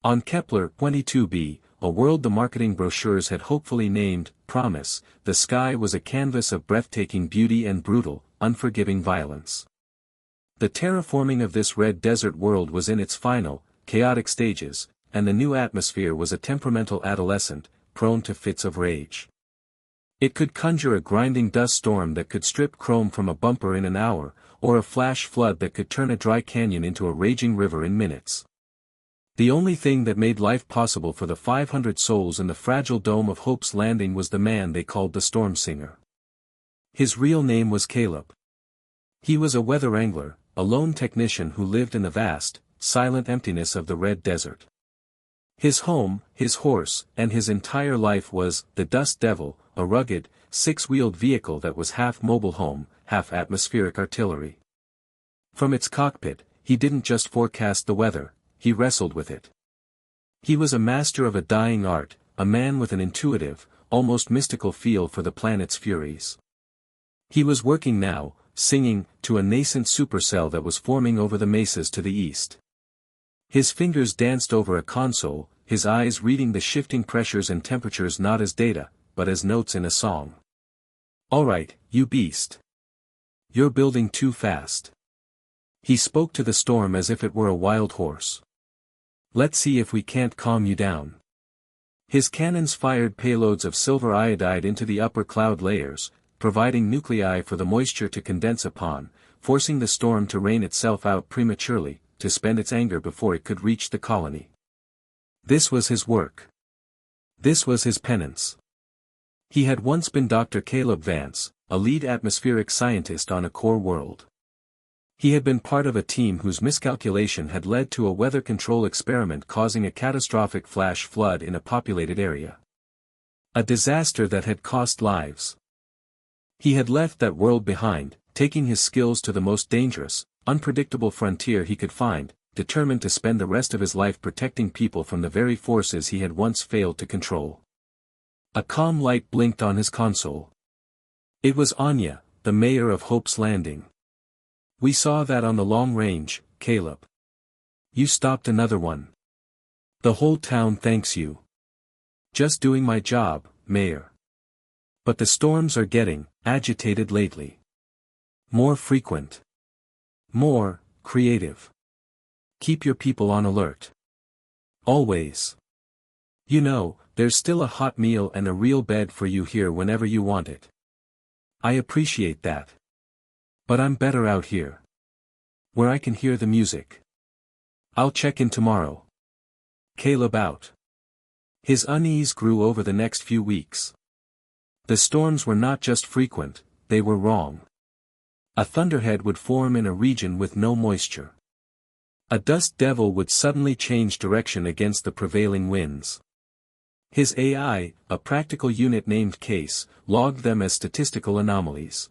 On Kepler-22b, a world the marketing brochures had hopefully named Promise, the sky was a canvas of breathtaking beauty and brutal, unforgiving violence. The terraforming of this red desert world was in its final, chaotic stages, and the new atmosphere was a temperamental adolescent, prone to fits of rage. It could conjure a grinding dust storm that could strip chrome from a bumper in an hour, or a flash flood that could turn a dry canyon into a raging river in minutes. The only thing that made life possible for the 500 souls in the fragile dome of Hope's Landing was the man they called the Storm-Singer. His real name was Caleb. He was a Weather-Wrangler, a lone technician who lived in the vast, silent emptiness of the Red Desert. His home, his horse, and his entire life was the Dust Devil, a rugged, six-wheeled vehicle that was half mobile home, half atmospheric artillery. From its cockpit, he didn't just forecast the weather, he wrestled with it. He was a master of a dying art, a man with an intuitive, almost mystical feel for the planet's furies. He was working now, singing, to a nascent supercell that was forming over the mesas to the east. His fingers danced over a console, his eyes reading the shifting pressures and temperatures not as data, but as notes in a song. "All right, you beast. You're building too fast." He spoke to the storm as if it were a wild horse. "Let's see if we can't calm you down." His cannons fired payloads of silver iodide into the upper cloud layers, providing nuclei for the moisture to condense upon, forcing the storm to rain itself out prematurely, to spend its anger before it could reach the colony. This was his work. This was his penance. He had once been Dr. Caleb Vance, a lead atmospheric scientist on a core world. He had been part of a team whose miscalculation had led to a weather control experiment causing a catastrophic flash flood in a populated area. A disaster that had cost lives. He had left that world behind, taking his skills to the most dangerous, unpredictable frontier he could find, determined to spend the rest of his life protecting people from the very forces he had once failed to control. A calm light blinked on his console. It was Anya, the mayor of Hope's Landing. "We saw that on the long range, Caleb. You stopped another one. The whole town thanks you." "Just doing my job, Mayor. But the storms are getting agitated lately. More frequent. More creative. Keep your people on alert. Always. You know, there's still a hot meal and a real bed for you here whenever you want it. I appreciate that. But I'm better out here. Where I can hear the music. I'll check in tomorrow." Caleb out. His unease grew over the next few weeks. The storms were not just frequent, they were wrong. A thunderhead would form in a region with no moisture. A dust devil would suddenly change direction against the prevailing winds. His AI, a practical unit named Case, logged them as statistical anomalies.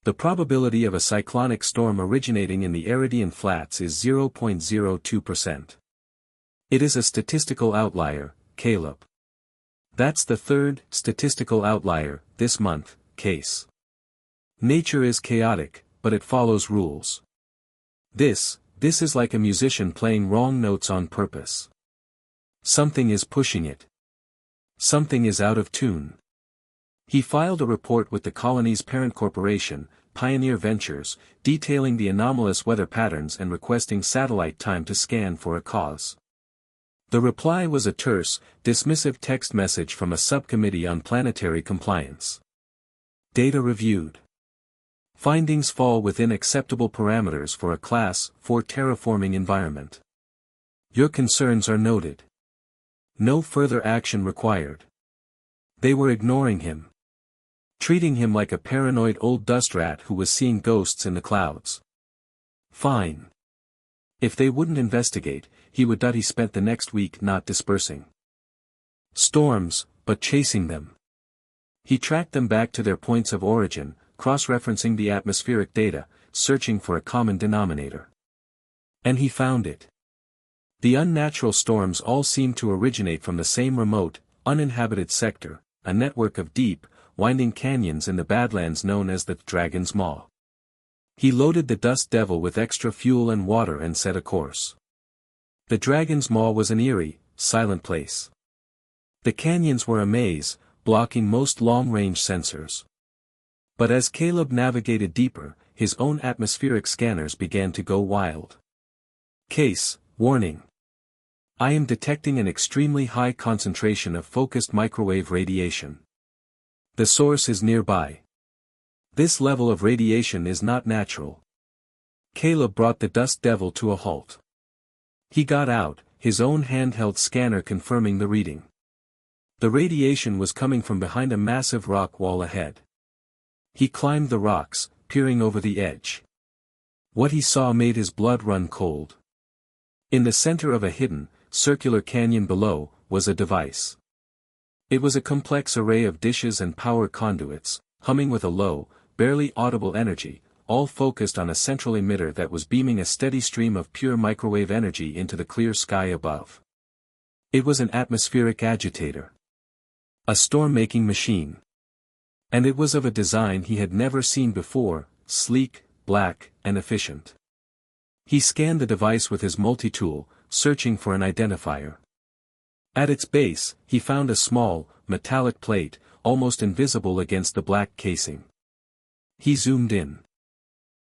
The probability of a cyclonic storm originating in the Iridian Flats is 0.02%. It is a statistical outlier, Caleb. That's the third statistical outlier this month, Case. Nature is chaotic, but it follows rules. This is like a musician playing wrong notes on purpose. Something is pushing it. Something is out of tune. He filed a report with the colony's parent corporation, Pioneer Ventures, detailing the anomalous weather patterns and requesting satellite time to scan for a cause. The reply was a terse, dismissive text message from a subcommittee on planetary compliance. Data reviewed. Findings fall within acceptable parameters for a Class 4 terraforming environment. Your concerns are noted. No further action required. They were ignoring him. Treating him like a paranoid old dust rat who was seeing ghosts in the clouds. Fine. If they wouldn't investigate, he would. He spent the next week not dispersing storms, but chasing them. He tracked them back to their points of origin, cross-referencing the atmospheric data, searching for a common denominator. And he found it. The unnatural storms all seemed to originate from the same remote, uninhabited sector, a network of deep, winding canyons in the Badlands known as the Dragon's Maw. He loaded the Dust Devil with extra fuel and water and set a course. The Dragon's Maw was an eerie, silent place. The canyons were a maze, blocking most long-range sensors. But as Caleb navigated deeper, his own atmospheric scanners began to go wild. Case, warning. I am detecting an extremely high concentration of focused microwave radiation. The source is nearby. This level of radiation is not natural. Caleb brought the dust devil to a halt. He got out, his own handheld scanner confirming the reading. The radiation was coming from behind a massive rock wall ahead. He climbed the rocks, peering over the edge. What he saw made his blood run cold. In the center of a hidden, circular canyon below, was a device. It was a complex array of dishes and power conduits, humming with a low, barely audible energy, all focused on a central emitter that was beaming a steady stream of pure microwave energy into the clear sky above. It was an atmospheric agitator. A storm-making machine. And it was of a design he had never seen before, sleek, black, and efficient. He scanned the device with his multi-tool, searching for an identifier. At its base, he found a small, metallic plate, almost invisible against the black casing. He zoomed in.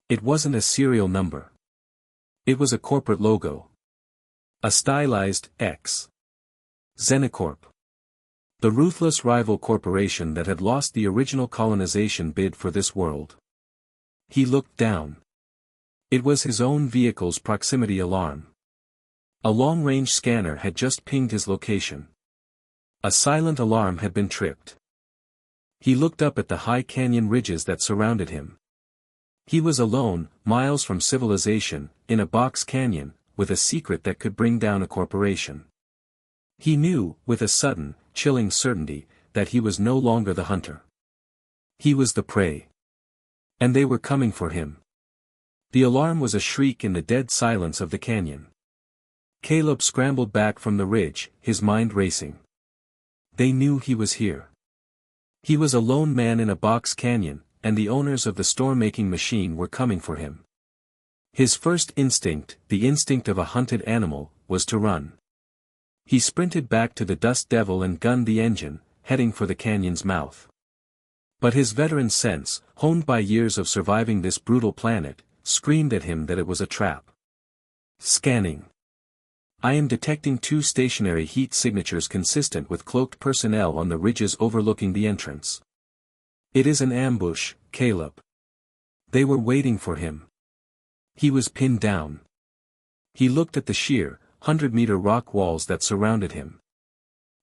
It wasn't a serial number. It was a corporate logo. A stylized X. Xenocorp. The ruthless rival corporation that had lost the original colonization bid for this world. He looked down. It was his own vehicle's proximity alarm. A long-range scanner had just pinged his location. A silent alarm had been tripped. He looked up at the high canyon ridges that surrounded him. He was alone, miles from civilization, in a box canyon, with a secret that could bring down a corporation. He knew, with a sudden, chilling certainty, that he was no longer the hunter. He was the prey. And they were coming for him. The alarm was a shriek in the dead silence of the canyon. Caleb scrambled back from the ridge, his mind racing. They knew he was here. He was a lone man in a box canyon, and the owners of the storm-making machine were coming for him. His first instinct, the instinct of a hunted animal, was to run. He sprinted back to the dust devil and gunned the engine, heading for the canyon's mouth. But his veteran sense, honed by years of surviving this brutal planet, screamed at him that it was a trap. Scanning. I am detecting 2 stationary heat signatures consistent with cloaked personnel on the ridges overlooking the entrance. It is an ambush, Caleb. They were waiting for him. He was pinned down. He looked at the sheer, 100-meter rock walls that surrounded him.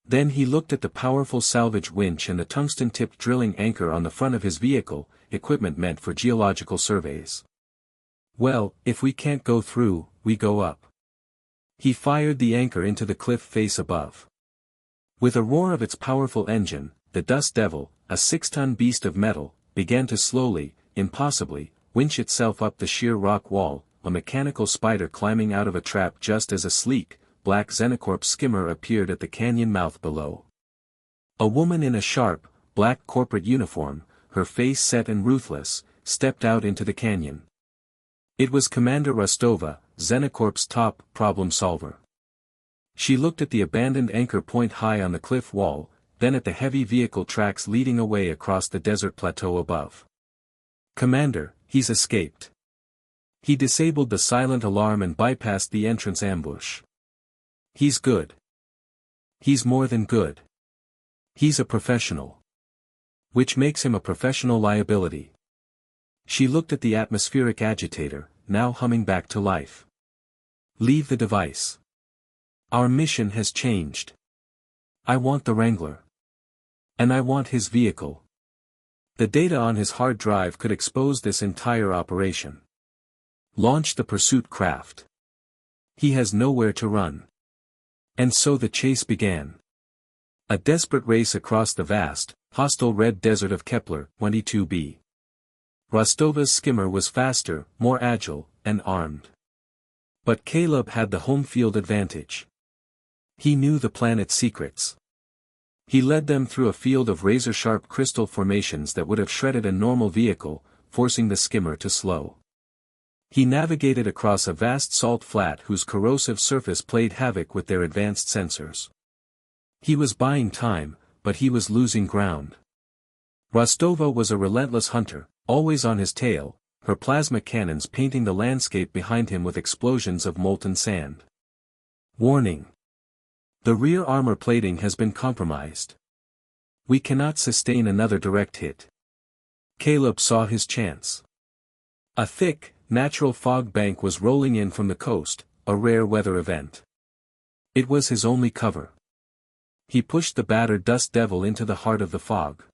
Then he looked at the powerful salvage winch and the tungsten-tipped drilling anchor on the front of his vehicle, equipment meant for geological surveys. Well, if we can't go through, we go up. He fired the anchor into the cliff face above. With a roar of its powerful engine, the dust devil, a 6-ton beast of metal, began to slowly, impossibly, winch itself up the sheer rock wall, a mechanical spider climbing out of a trap just as a sleek, black Xenocorp skimmer appeared at the canyon mouth below. A woman in a sharp, black corporate uniform, her face set and ruthless, stepped out into the canyon. It was Commander Rostova, Xenocorp's top problem solver. She looked at the abandoned anchor point high on the cliff wall, then at the heavy vehicle tracks leading away across the desert plateau above. Commander, he's escaped. He disabled the silent alarm and bypassed the entrance ambush. He's good. He's more than good. He's a professional. Which makes him a professional liability. She looked at the atmospheric agitator, now humming back to life. Leave the device. Our mission has changed. I want the Wrangler. And I want his vehicle. The data on his hard drive could expose this entire operation. Launch the pursuit craft. He has nowhere to run. And so the chase began. A desperate race across the vast, hostile red desert of Kepler-22b. Rostova's skimmer was faster, more agile, and armed. But Caleb had the home field advantage. He knew the planet's secrets. He led them through a field of razor-sharp crystal formations that would have shredded a normal vehicle, forcing the skimmer to slow. He navigated across a vast salt flat whose corrosive surface played havoc with their advanced sensors. He was buying time, but he was losing ground. Rostova was a relentless hunter, always on his tail, her plasma cannons painting the landscape behind him with explosions of molten sand. Warning. The rear armor plating has been compromised. We cannot sustain another direct hit. Caleb saw his chance. A thick, natural fog bank was rolling in from the coast, a rare weather event. It was his only cover. He pushed the battered dust devil into the heart of the fog.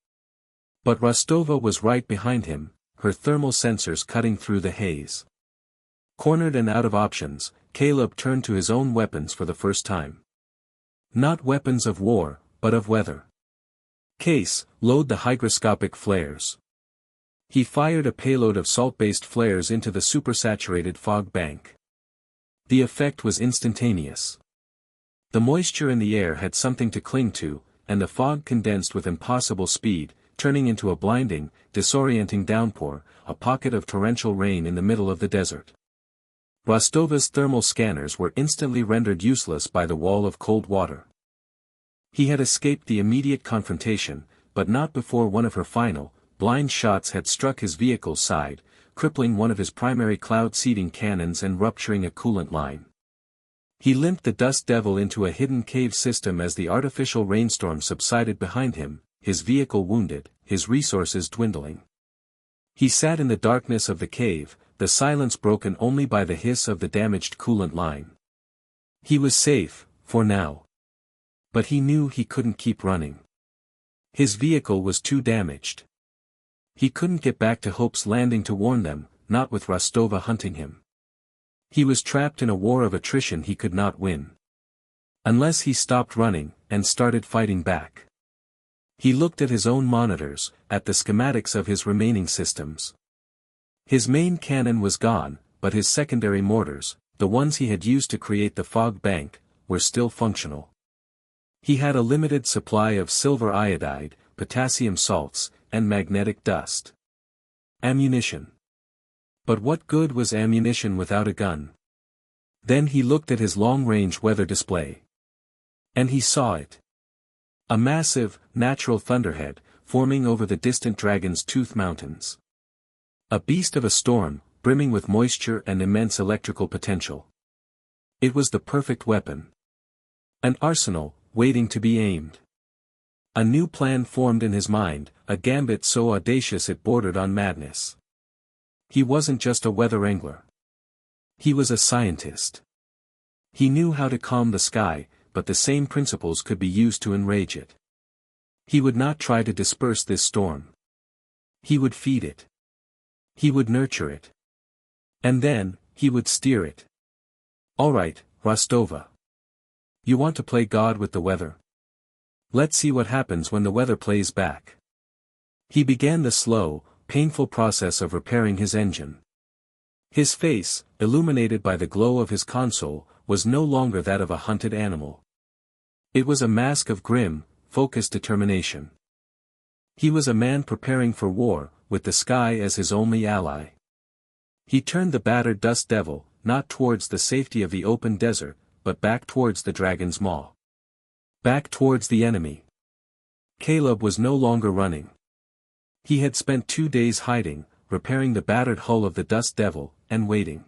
But Rostova was right behind him, her thermal sensors cutting through the haze. Cornered and out of options, Caleb turned to his own weapons for the first time. Not weapons of war, but of weather. Case, load the hygroscopic flares. He fired a payload of salt-based flares into the supersaturated fog bank. The effect was instantaneous. The moisture in the air had something to cling to, and the fog condensed with impossible speed, turning into a blinding, disorienting downpour, a pocket of torrential rain in the middle of the desert. Rostova's thermal scanners were instantly rendered useless by the wall of cold water. He had escaped the immediate confrontation, but not before one of her final, blind shots had struck his vehicle's side, crippling one of his primary cloud-seeding cannons and rupturing a coolant line. He limped the dust devil into a hidden cave system as the artificial rainstorm subsided behind him, his vehicle wounded, his resources dwindling. He sat in the darkness of the cave, the silence broken only by the hiss of the damaged coolant line. He was safe, for now. But he knew he couldn't keep running. His vehicle was too damaged. He couldn't get back to Hope's Landing to warn them, not with Rostova hunting him. He was trapped in a war of attrition he could not win. Unless he stopped running, and started fighting back. He looked at his own monitors, at the schematics of his remaining systems. His main cannon was gone, but his secondary mortars, the ones he had used to create the fog bank, were still functional. He had a limited supply of silver iodide, potassium salts, and magnetic dust. Ammunition. But what good was ammunition without a gun? Then he looked at his long-range weather display. And he saw it. A massive, natural thunderhead, forming over the distant Dragon's Tooth Mountains. A beast of a storm, brimming with moisture and immense electrical potential. It was the perfect weapon. An arsenal, waiting to be aimed. A new plan formed in his mind, a gambit so audacious it bordered on madness. He wasn't just a Weather-Wrangler. He was a scientist. He knew how to calm the sky, but the same principles could be used to enrage it. He would not try to disperse this storm. He would feed it. He would nurture it. And then, he would steer it. All right, Rostova. You want to play God with the weather? Let's see what happens when the weather plays back. He began the slow, painful process of repairing his engine. His face, illuminated by the glow of his console, was no longer that of a hunted animal. It was a mask of grim, focused determination. He was a man preparing for war, with the sky as his only ally. He turned the battered dust devil, not towards the safety of the open desert, but back towards the dragon's maw. Back towards the enemy. Caleb was no longer running. He had spent 2 days hiding, repairing the battered hull of the dust devil, and waiting.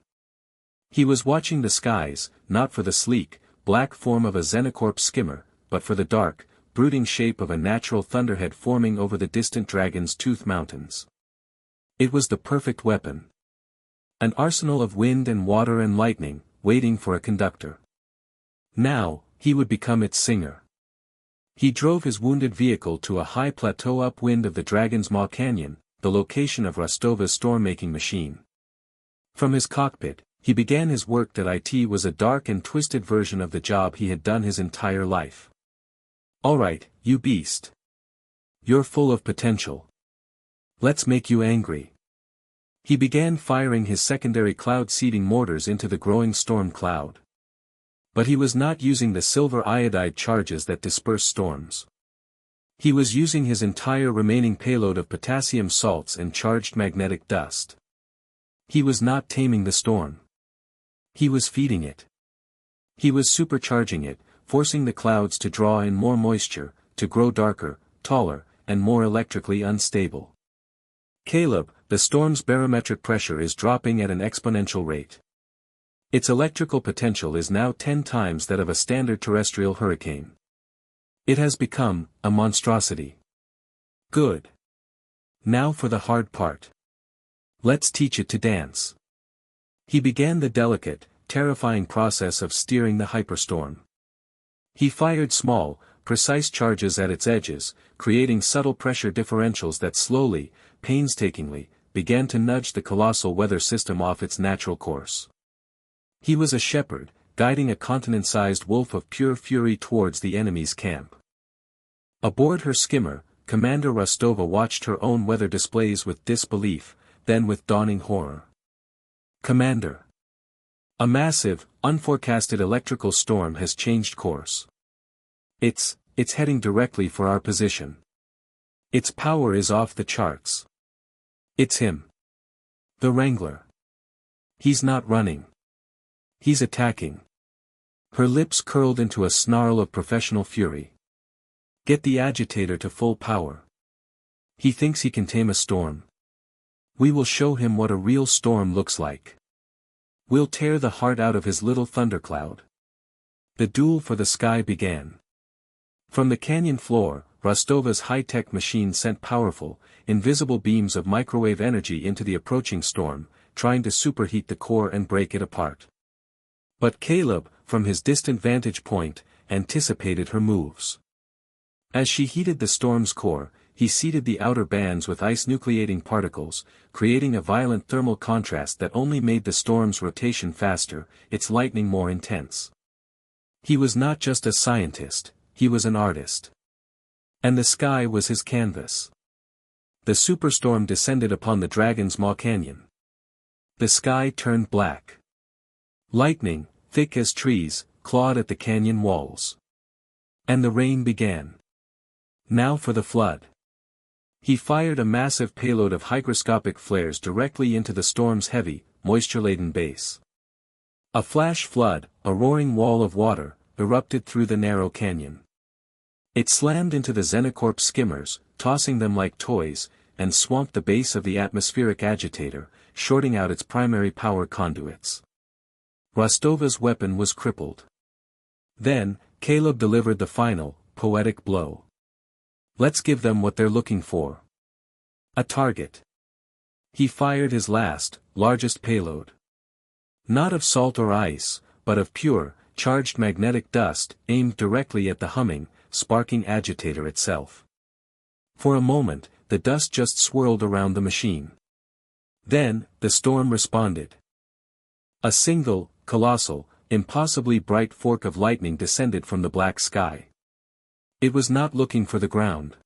He was watching the skies, not for the sleek, black form of a xenocorp skimmer, but for the dark, brooding shape of a natural thunderhead forming over the distant Dragon's Tooth Mountains. It was the perfect weapon. An arsenal of wind and water and lightning, waiting for a conductor. Now, he would become its singer. He drove his wounded vehicle to a high plateau upwind of the Dragon's Maw Canyon, the location of Rostova's storm-making machine. From his cockpit, he began his work that it was a dark and twisted version of the job he had done his entire life. All right, you beast. You're full of potential. Let's make you angry. He began firing his secondary cloud-seeding mortars into the growing storm cloud. But he was not using the silver iodide charges that disperse storms. He was using his entire remaining payload of potassium salts and charged magnetic dust. He was not taming the storm. He was feeding it. He was supercharging it, forcing the clouds to draw in more moisture, to grow darker, taller, and more electrically unstable. Caleb, the storm's barometric pressure is dropping at an exponential rate. Its electrical potential is now 10 times that of a standard terrestrial hurricane. It has become a monstrosity. Good. Now for the hard part. Let's teach it to dance. He began the delicate, terrifying process of steering the hyperstorm. He fired small, precise charges at its edges, creating subtle pressure differentials that slowly, painstakingly, began to nudge the colossal weather system off its natural course. He was a shepherd, guiding a continent-sized wolf of pure fury towards the enemy's camp. Aboard her skimmer, Commander Rostova watched her own weather displays with disbelief, then with dawning horror. Commander! A massive, unforecasted electrical storm has changed course. It's heading directly for our position. Its power is off the charts. It's him. The Wrangler. He's not running. He's attacking. Her lips curled into a snarl of professional fury. Get the agitator to full power. He thinks he can tame a storm. We will show him what a real storm looks like. We'll tear the heart out of his little thundercloud. The duel for the sky began. From the canyon floor, Rostova's high-tech machine sent powerful, invisible beams of microwave energy into the approaching storm, trying to superheat the core and break it apart. But Caleb, from his distant vantage point, anticipated her moves. As she heated the storm's core, he seeded the outer bands with ice-nucleating particles, creating a violent thermal contrast that only made the storm's rotation faster, its lightning more intense. He was not just a scientist, he was an artist. And the sky was his canvas. The superstorm descended upon the Dragon's Maw Canyon. The sky turned black. Lightning, thick as trees, clawed at the canyon walls. And the rain began. Now for the flood. He fired a massive payload of hygroscopic flares directly into the storm's heavy, moisture-laden base. A flash flood, a roaring wall of water, erupted through the narrow canyon. It slammed into the Xenocorp skimmers, tossing them like toys, and swamped the base of the atmospheric agitator, shorting out its primary power conduits. Rostova's weapon was crippled. Then, Caleb delivered the final, poetic blow. Let's give them what they're looking for. A target. He fired his last, largest payload. Not of salt or ice, but of pure, charged magnetic dust, aimed directly at the humming, sparking agitator itself. For a moment, the dust just swirled around the machine. Then, the storm responded. A single, colossal, impossibly bright fork of lightning descended from the black sky. It was not looking for the ground.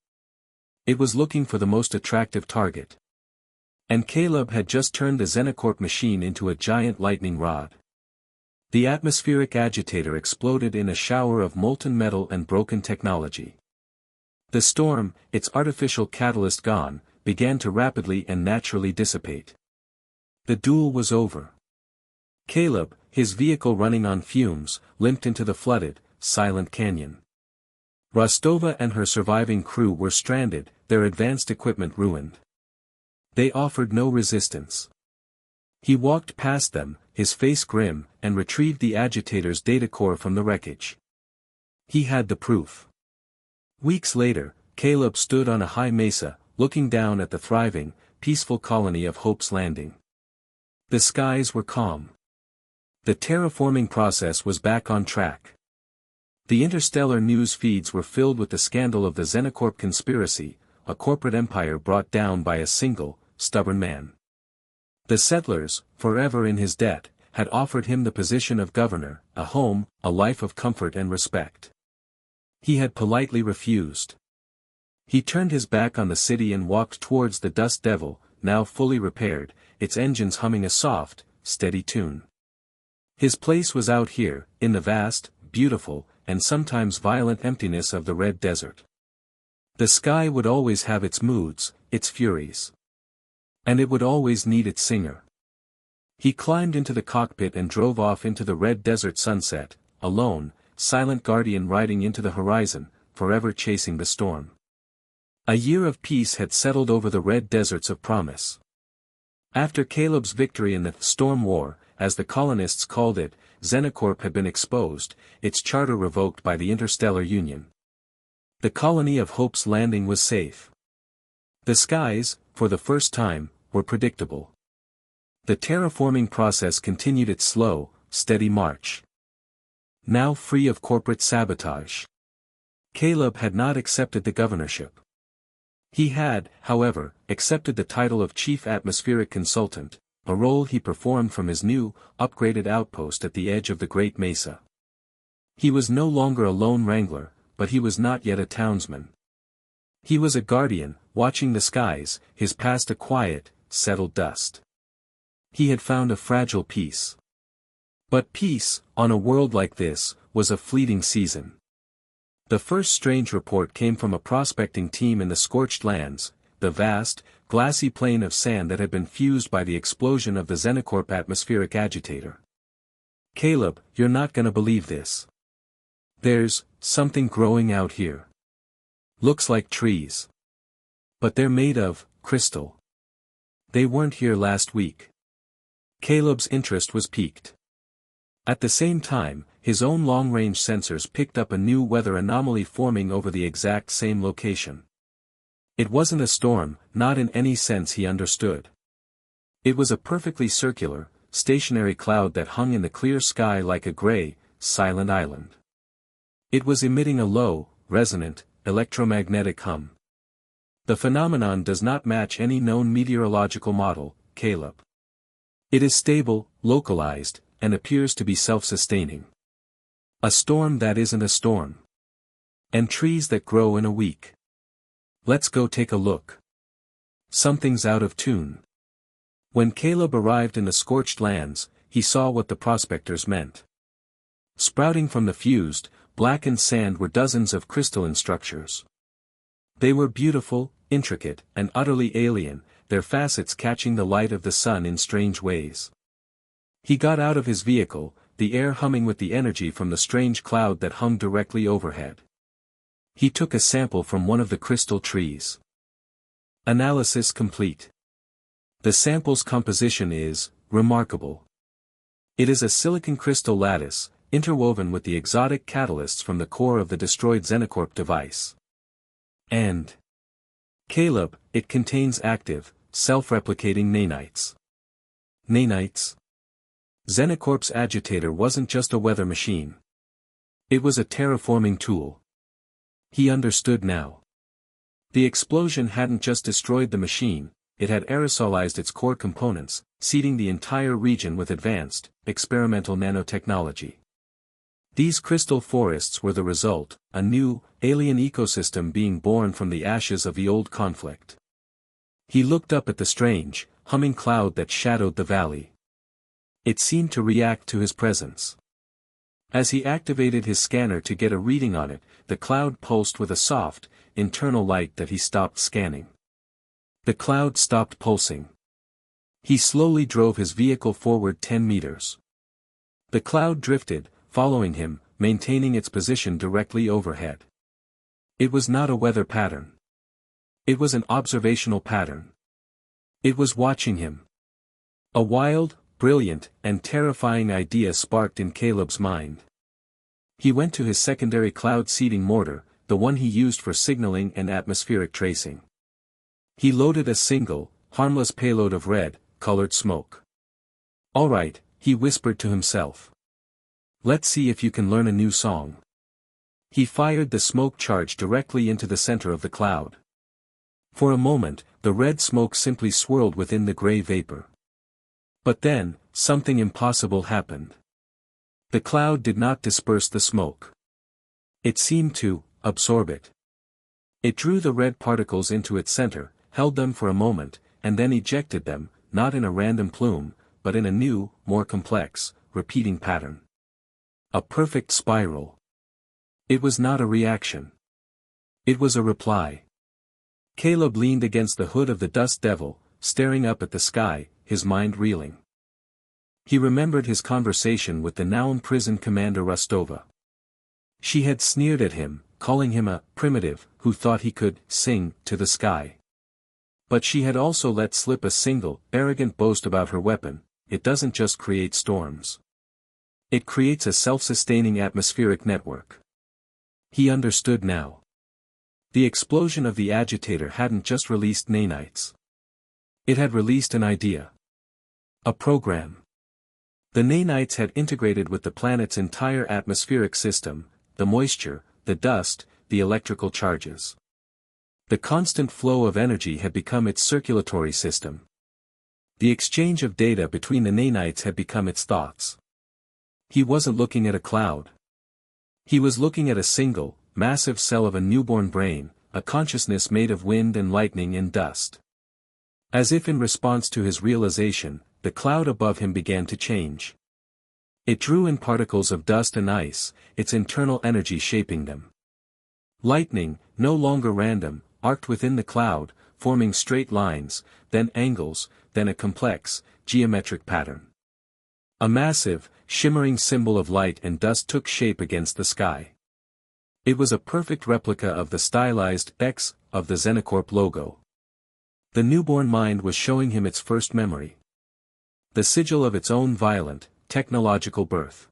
It was looking for the most attractive target. And Caleb had just turned the Xenocorp machine into a giant lightning rod. The atmospheric agitator exploded in a shower of molten metal and broken technology. The storm, its artificial catalyst gone, began to rapidly and naturally dissipate. The duel was over. Caleb, his vehicle running on fumes, limped into the flooded, silent canyon. Rostova and her surviving crew were stranded, their advanced equipment ruined. They offered no resistance. He walked past them, his face grim, and retrieved the agitator's data core from the wreckage. He had the proof. Weeks later, Caleb stood on a high mesa, looking down at the thriving, peaceful colony of Hope's Landing. The skies were calm. The terraforming process was back on track. The interstellar news feeds were filled with the scandal of the Xenocorp conspiracy, a corporate empire brought down by a single, stubborn man. The settlers, forever in his debt, had offered him the position of governor, a home, a life of comfort and respect. He had politely refused. He turned his back on the city and walked towards the Dust Devil, now fully repaired, its engines humming a soft, steady tune. His place was out here, in the vast, beautiful, and sometimes violent emptiness of the Red Desert. The sky would always have its moods, its furies. And it would always need its singer. He climbed into the cockpit and drove off into the red desert sunset, alone, silent guardian riding into the horizon, forever chasing the storm. A year of peace had settled over the red deserts of promise. After Caleb's victory in the Storm War, as the colonists called it, Xenocorp had been exposed, its charter revoked by the Interstellar Union. The colony of Hope's Landing was safe. The skies, for the first time, were predictable. The terraforming process continued its slow, steady march. Now free of corporate sabotage. Caleb had not accepted the governorship. He had, however, accepted the title of Chief Atmospheric Consultant, a role he performed from his new, upgraded outpost at the edge of the Great Mesa. He was no longer a lone wrangler, but he was not yet a townsman. He was a guardian, watching the skies, his past a quiet, settled dust. He had found a fragile peace. But peace, on a world like this, was a fleeting season. The first strange report came from a prospecting team in the scorched lands, the vast, glassy plain of sand that had been fused by the explosion of the Xenocorp atmospheric agitator. "Caleb, you're not gonna believe this. There's something growing out here. Looks like trees. But they're made of crystal. They weren't here last week." Caleb's interest was piqued. At the same time, his own long-range sensors picked up a new weather anomaly forming over the exact same location. It wasn't a storm, not in any sense he understood. It was a perfectly circular, stationary cloud that hung in the clear sky like a gray, silent island. It was emitting a low, resonant, electromagnetic hum. The phenomenon does not match any known meteorological model, Caleb. It is stable, localized, and appears to be self-sustaining. A storm that isn't a storm. And trees that grow in a week. Let's go take a look. Something's out of tune. When Caleb arrived in the scorched lands, he saw what the prospectors meant. Sprouting from the fused, blackened sand were dozens of crystalline structures. They were beautiful, intricate, and utterly alien, their facets catching the light of the sun in strange ways. He got out of his vehicle, the air humming with the energy from the strange cloud that hung directly overhead. He took a sample from one of the crystal trees. Analysis complete. The sample's composition is remarkable. It is a silicon crystal lattice, interwoven with the exotic catalysts from the core of the destroyed Xenocorp device. And Caleb, it contains active, self-replicating nanites. Nanites? Xenocorp's agitator wasn't just a weather machine. It was a terraforming tool. He understood now. The explosion hadn't just destroyed the machine, it had aerosolized its core components, seeding the entire region with advanced, experimental nanotechnology. These crystal forests were the result, a new, alien ecosystem being born from the ashes of the old conflict. He looked up at the strange, humming cloud that shadowed the valley. It seemed to react to his presence. As he activated his scanner to get a reading on it, the cloud pulsed with a soft, internal light that he stopped scanning. The cloud stopped pulsing. He slowly drove his vehicle forward 10 meters. The cloud drifted, following him, maintaining its position directly overhead. It was not a weather pattern. It was an observational pattern. It was watching him. A wild, brilliant, and terrifying idea sparked in Caleb's mind. He went to his secondary cloud seeding mortar, the one he used for signaling and atmospheric tracing. He loaded a single, harmless payload of red, colored smoke. "All right," he whispered to himself. "Let's see if you can learn a new song." He fired the smoke charge directly into the center of the cloud. For a moment, the red smoke simply swirled within the gray vapor. But then, something impossible happened. The cloud did not disperse the smoke. It seemed to absorb it. It drew the red particles into its center, held them for a moment, and then ejected them, not in a random plume, but in a new, more complex, repeating pattern. A perfect spiral. It was not a reaction. It was a reply. Caleb leaned against the hood of the Dust Devil, staring up at the sky, his mind reeling. He remembered his conversation with the now imprisoned Commander Rostova. She had sneered at him, calling him a primitive who thought he could sing to the sky. But she had also let slip a single, arrogant boast about her weapon: it doesn't just create storms. It creates a self-sustaining atmospheric network. He understood now. The explosion of the agitator hadn't just released nanites. It had released an idea. A program. The nanites had integrated with the planet's entire atmospheric system, the moisture, the dust, the electrical charges. The constant flow of energy had become its circulatory system. The exchange of data between the nanites had become its thoughts. He wasn't looking at a cloud. He was looking at a single, massive cell of a newborn brain, a consciousness made of wind and lightning and dust. As if in response to his realization, the cloud above him began to change. It drew in particles of dust and ice, its internal energy shaping them. Lightning, no longer random, arced within the cloud, forming straight lines, then angles, then a complex, geometric pattern. A massive, shimmering symbol of light and dust took shape against the sky. It was a perfect replica of the stylized X of the Xenocorp logo. The newborn mind was showing him its first memory. The sigil of its own violent, technological birth.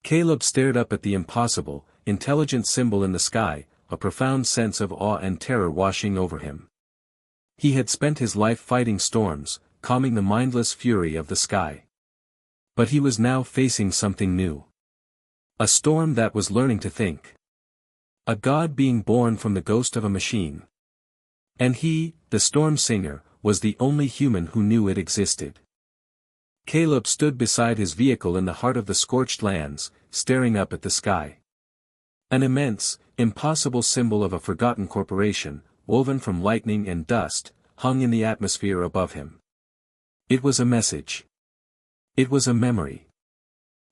Caleb stared up at the impossible, intelligent symbol in the sky, a profound sense of awe and terror washing over him. He had spent his life fighting storms, calming the mindless fury of the sky. But he was now facing something new. A storm that was learning to think. A god being born from the ghost of a machine. And he, the Storm-Singer, was the only human who knew it existed. Caleb stood beside his vehicle in the heart of the scorched lands, staring up at the sky. An immense, impossible symbol of a forgotten corporation, woven from lightning and dust, hung in the atmosphere above him. It was a message. It was a memory.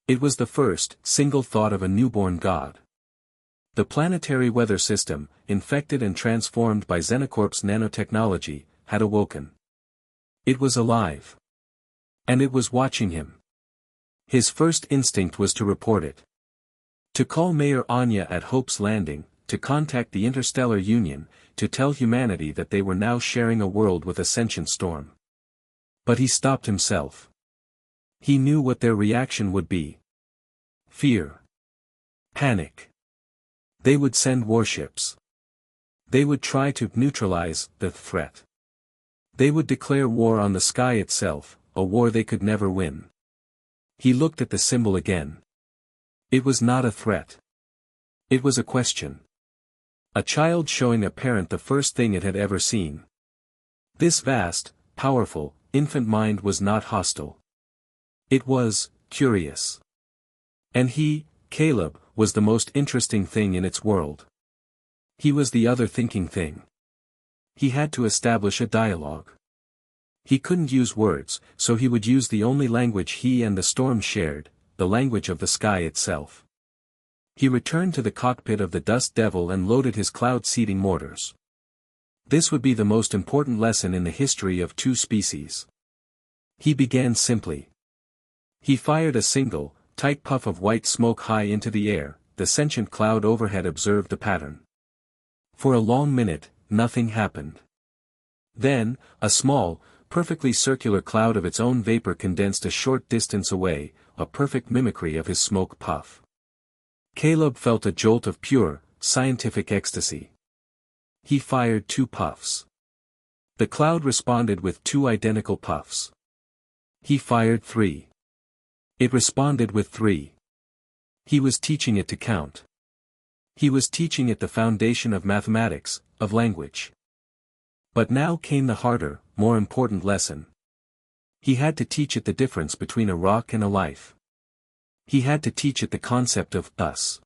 It was the first, single thought of a newborn god. The planetary weather system, infected and transformed by Xenocorp's nanotechnology, had awoken. It was alive. And it was watching him. His first instinct was to report it. To call Mayor Anya at Hope's Landing, to contact the Interstellar Union, to tell humanity that they were now sharing a world with a sentient storm. But he stopped himself. He knew what their reaction would be. Fear. Panic. They would send warships. They would try to neutralize the threat. They would declare war on the sky itself, a war they could never win. He looked at the symbol again. It was not a threat. It was a question. A child showing a parent the first thing it had ever seen. This vast, powerful, infant mind was not hostile. It was curious. And he, Caleb, was the most interesting thing in its world. He was the other thinking thing. He had to establish a dialogue. He couldn't use words, so he would use the only language he and the storm shared, the language of the sky itself. He returned to the cockpit of the Dust Devil and loaded his cloud-seeding mortars. This would be the most important lesson in the history of two species. He began simply. He fired a single, tight puff of white smoke high into the air. The sentient cloud overhead observed the pattern. For a long minute, nothing happened. Then, a small, perfectly circular cloud of its own vapor condensed a short distance away, a perfect mimicry of his smoke puff. Caleb felt a jolt of pure, scientific ecstasy. He fired 2 puffs. The cloud responded with 2 identical puffs. He fired 3. It responded with 3. He was teaching it to count. He was teaching it the foundation of mathematics, of language. But now came the harder, more important lesson. He had to teach it the difference between a rock and a life. He had to teach it the concept of us.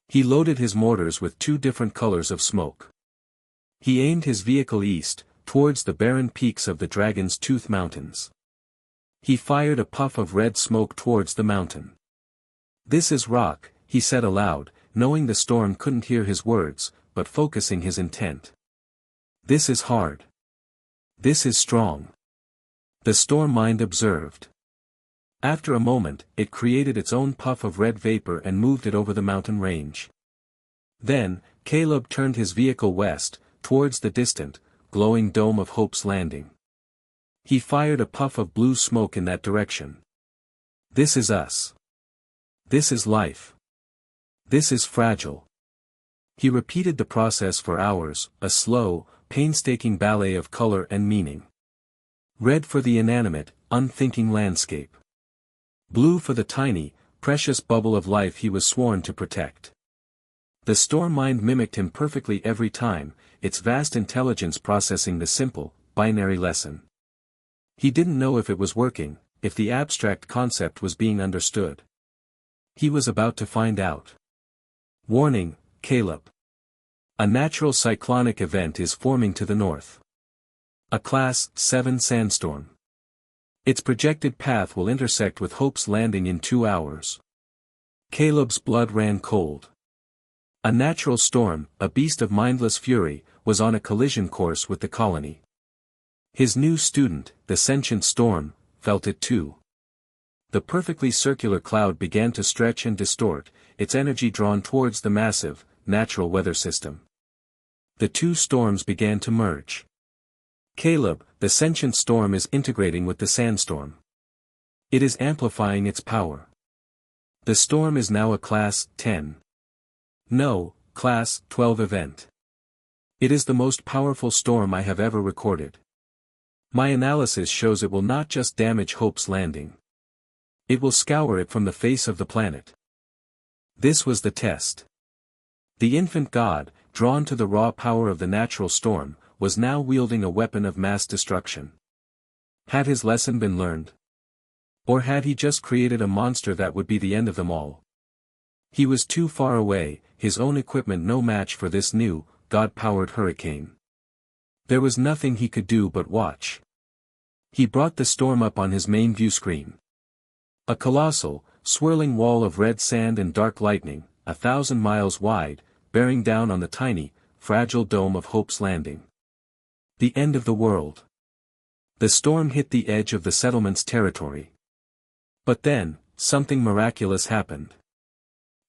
He loaded his mortars with 2 different colors of smoke. He aimed his vehicle east, towards the barren peaks of the Dragon's Tooth Mountains. He fired a puff of red smoke towards the mountain. "This is rock," he said aloud, knowing the storm couldn't hear his words, but focusing his intent. "This is hard. This is strong." The storm mind observed. After a moment, it created its own puff of red vapor and moved it over the mountain range. Then, Caleb turned his vehicle west, towards the distant, glowing dome of Hope's Landing. He fired a puff of blue smoke in that direction. This is us. This is life. This is fragile. He repeated the process for hours, a slow, painstaking ballet of color and meaning. Red for the inanimate, unthinking landscape. Blue for the tiny, precious bubble of life he was sworn to protect. The storm mind mimicked him perfectly every time, its vast intelligence processing the simple, binary lesson. He didn't know if it was working, if the abstract concept was being understood. He was about to find out. Warning, Caleb. A natural cyclonic event is forming to the north. A Class 7 sandstorm. Its projected path will intersect with Hope's Landing in 2 hours. Caleb's blood ran cold. A natural storm, a beast of mindless fury, was on a collision course with the colony. His new student, the sentient storm, felt it too. The perfectly circular cloud began to stretch and distort, its energy drawn towards the massive, natural weather system. The two storms began to merge. Caleb, the sentient storm is integrating with the sandstorm. It is amplifying its power. The storm is now a Class 10. No, Class 12 event. It is the most powerful storm I have ever recorded. My analysis shows it will not just damage Hope's Landing. It will scour it from the face of the planet. This was the test. The infant god, drawn to the raw power of the natural storm, was now wielding a weapon of mass destruction. Had his lesson been learned? Or had he just created a monster that would be the end of them all? He was too far away, his own equipment no match for this new, God-powered hurricane. There was nothing he could do but watch. He brought the storm up on his main view screen. A colossal, swirling wall of red sand and dark lightning, 1,000 miles wide, bearing down on the tiny, fragile dome of Hope's Landing. The end of the world. The storm hit the edge of the settlement's territory. But then, something miraculous happened.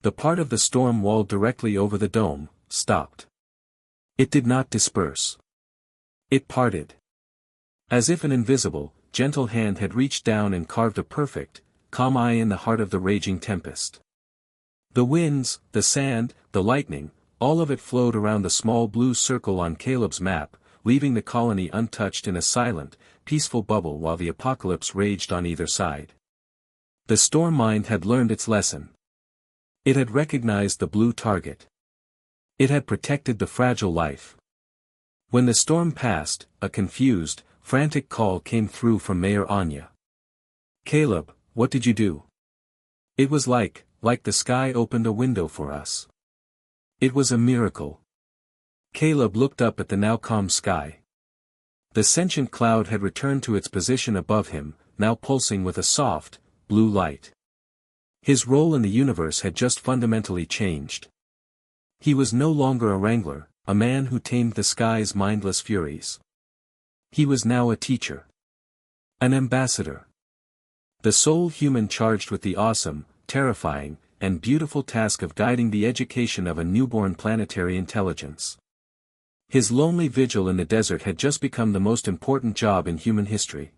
The part of the storm wall directly over the dome stopped. It did not disperse. It parted. As if an invisible, gentle hand had reached down and carved a perfect, calm eye in the heart of the raging tempest. The winds, the sand, the lightning, all of it flowed around the small blue circle on Caleb's map, leaving the colony untouched in a silent, peaceful bubble while the apocalypse raged on either side. The storm mind had learned its lesson. It had recognized the blue target. It had protected the fragile life. When the storm passed, a confused, frantic call came through from Mayor Anya. "Caleb, what did you do?" It was like the sky opened a window for us. It was a miracle. Caleb looked up at the now calm sky. The sentient cloud had returned to its position above him, now pulsing with a soft, blue light. His role in the universe had just fundamentally changed. He was no longer a wrangler, a man who tamed the sky's mindless furies. He was now a teacher. An ambassador. The sole human charged with the awesome, terrifying, and beautiful task of guiding the education of a newborn planetary intelligence. His lonely vigil in the desert had just become the most important job in human history.